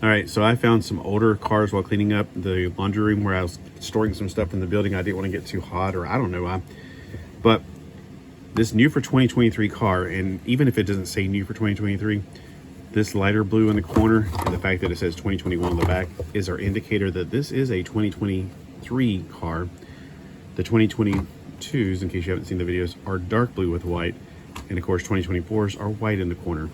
All right, so I found some older cars while cleaning up the laundry room where I was storing some stuff in the building. I didn't want to get too hot, or I don't know why. But this new for 2023 car, and even if it doesn't say new for 2023, this lighter blue in the corner and the fact that it says 2021 on the back is our indicator that this is a 2023 car. The 2022s, in case you haven't seen the videos, are dark blue with white. And of course, 2024s are white in the corner.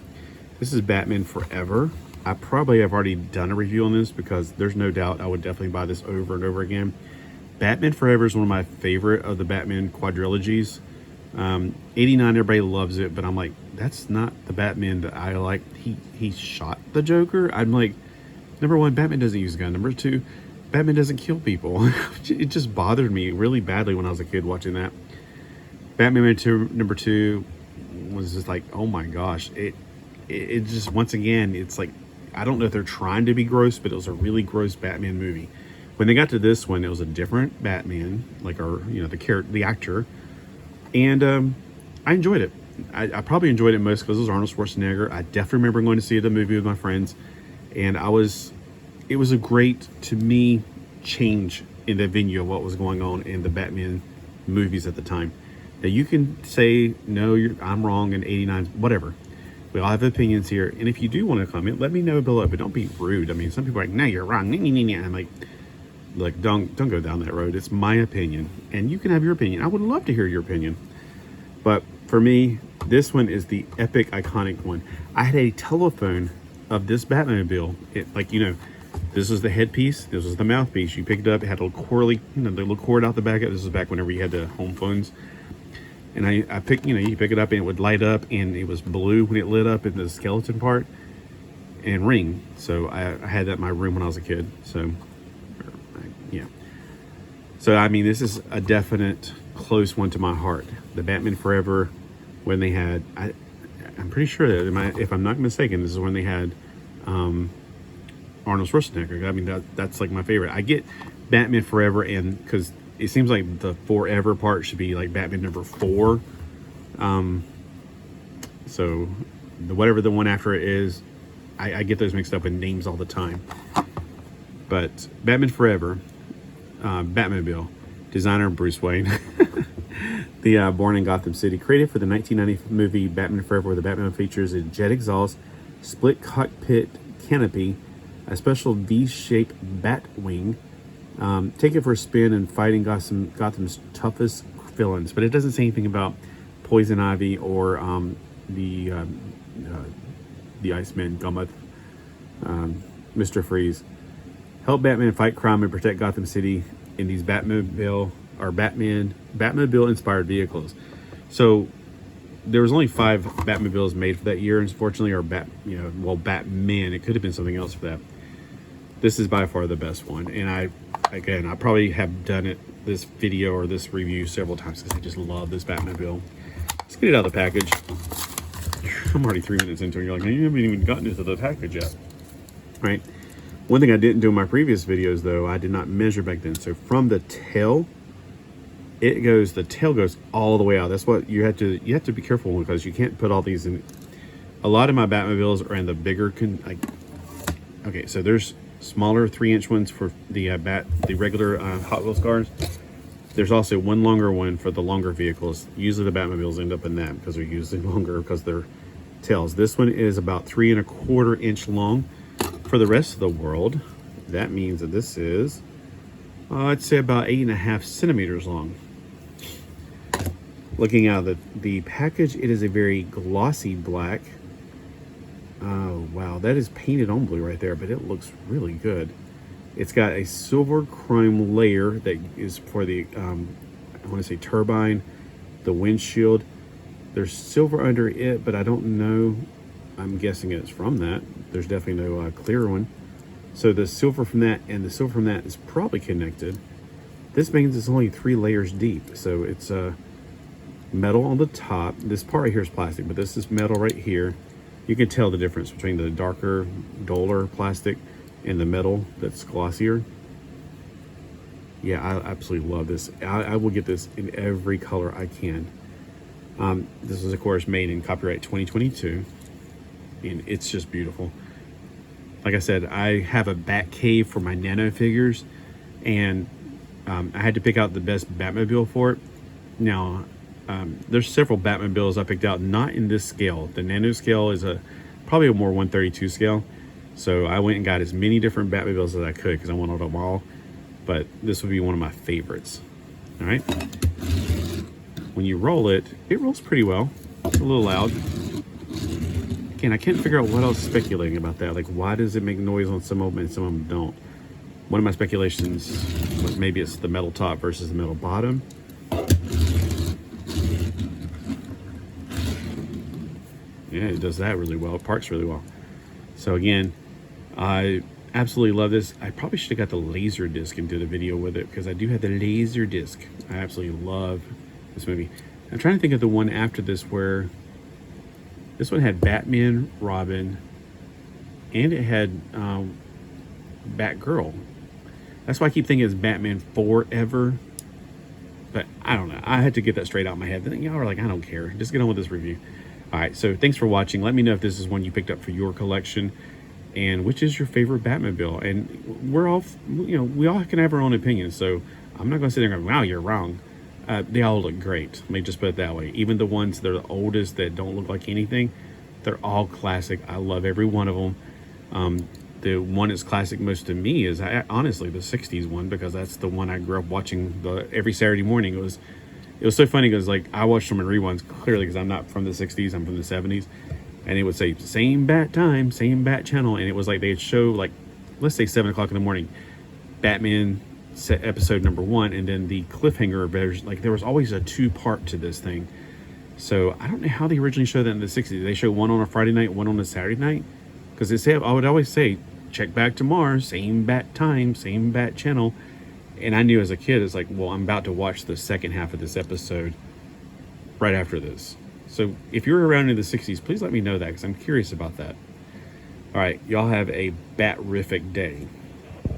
This is Batman Forever. I probably have already done a review on this because there's no doubt I would definitely buy this over and over again. Batman Forever is one of my favorite of the Batman quadrilogies. 89, everybody loves it, but I'm like, that's not the Batman that I like. He shot the Joker. I'm like, number one, Batman doesn't use a gun. Number two, Batman doesn't kill people. It just bothered me really badly when I was a kid watching that. Batman number two was just like, oh my gosh. It just, once again, it's like, I don't know if they're trying to be gross, but it was a really gross Batman movie. When they got to this one, it was a different Batman, like the actor, and I enjoyed it. I probably enjoyed it most because it was Arnold Schwarzenegger. I definitely remember going to see the movie with my friends, and it was a great, to me, change in the venue of what was going on in the Batman movies at the time. Now you can say no, I'm wrong, in '89, whatever. We all have opinions here, and if you do want to comment, let me know below, but don't be rude. I mean, some people are like, no, you're wrong. I'm like, don't go down that road. It's my opinion, and you can have your opinion. I would love to hear your opinion. But for me, this one is the epic, iconic one. I had a telephone of this Batmobile. This was the headpiece. This was the mouthpiece. You picked it up. It had a little cord, the little cord out the back of it. This was back whenever you had the home phones. And I picked, you pick it up and it would light up, and it was blue when it lit up in the skeleton part and ring. So I had that in my room when I was a kid. So, yeah. So, I mean, this is a definite close one to my heart. The Batman Forever, when they had, I'm pretty sure that, if I'm not mistaken, this is when they had Arnold Schwarzenegger. I mean, that's like my favorite. I get Batman Forever, and because it seems like the forever part should be like Batman number 4. So whatever the one after it is, I get those mixed up in names all the time. But Batman Forever, Batmobile, designer Bruce Wayne. The born in Gotham City, created for the 1990 movie Batman Forever, where the Batman features a jet exhaust, split cockpit canopy, a special V-shaped bat wing. Take it for a spin and fighting Gotham's toughest villains, but it doesn't say anything about Poison Ivy or the Iceman Gummoth, Mr. Freeze. Help Batman fight crime and protect Gotham City in these Batmobile inspired vehicles. So there was only 5 Batmobiles made for that year, unfortunately, or Batman. It could have been something else for that. This is by far the best one, and I probably have done this video or this review several times because I just love this Batmobile. Let's get it out of the package. I'm already 3 minutes into it. You're like, you haven't even gotten into the package yet, right? One thing I didn't do in my previous videos, though, I did not measure back then. So from the tail, the tail goes all the way out. That's what you have to be careful, because you can't put all these in. A lot of my Batmobiles are in the bigger, okay, so there's smaller 3-inch ones for the regular Hot Wheels cars. There's also one longer one for the longer vehicles. Usually the Batmobiles end up in that because they're usually longer because they're tails. This one is about 3 1/4 inch long. For the rest of the world, that means that this is, I'd say about 8.5 centimeters long. Looking out of the package, it is a very glossy black. Oh, wow, that is painted on blue right there, but it looks really good. It's got a silver chrome layer that is for the, I want to say turbine, the windshield. There's silver under it, but I don't know. I'm guessing it's from that. There's definitely no clear one. So the silver from that and the silver from that is probably connected. This means it's only 3 layers deep. So it's metal on the top. This part right here is plastic, but this is metal right here. You can tell the difference between the darker, duller plastic and the metal that's glossier. Yeah, I absolutely love this. I will get this in every color I can. This is, of course, made in copyright 2022, and it's just beautiful. like I said, I have a Bat cave for my Nano figures, and I had to pick out the best Batmobile for it. Now, there's several Batmobiles I picked out, not in this scale. The Nano scale is probably a more 132 scale. So I went and got as many different Batmobiles as I could because I wanted them all. But this would be one of my favorites. All right. When you roll it, it rolls pretty well. It's a little loud. Again, I can't figure out what I was speculating about that. Like, why does it make noise on some of them and some of them don't? One of my speculations was maybe it's the metal top versus the metal bottom. Yeah, it does that really well. It parks really well. So again, I absolutely love this. I probably should have got the laser disc and did a video with it because I do have the laser disc. I absolutely love this movie. I'm trying to think of the one after this where this one had Batman, Robin, and it had Batgirl. That's why I keep thinking it's Batman Forever. But I don't know. I had to get that straight out of my head. Then y'all are like, I don't care. Just get on with this review. All right, so thanks for watching. Let me know if this is one you picked up for your collection, and which is your favorite Batmobile. And we're all, we all can have our own opinions. So I'm not going to sit there and go, wow, you're wrong. They all look great. Let me just put it that way. Even the ones that are the oldest that don't look like anything, they're all classic. I love every one of them. The one that's classic most to me is honestly the 60s one, because that's the one I grew up watching every Saturday morning. It was so funny because like I watched them in reruns clearly because I'm not from the 60s, I'm from the 70s, and it would say same bat time, same bat channel, and it was like they'd show like, let's say 7 o'clock in the morning, Batman episode number 1, and then the cliffhanger. Like there was always a 2-part to this thing. So I don't know how they originally showed that in the 60s. They show one on a Friday night, one on a Saturday night, because I would always say check back tomorrow, same bat time, same bat channel. And I knew as a kid, it's like, well, I'm about to watch the second half of this episode right after this. So if you're around in the 60s, please let me know that because I'm curious about that. All right, y'all have a bat-rific day.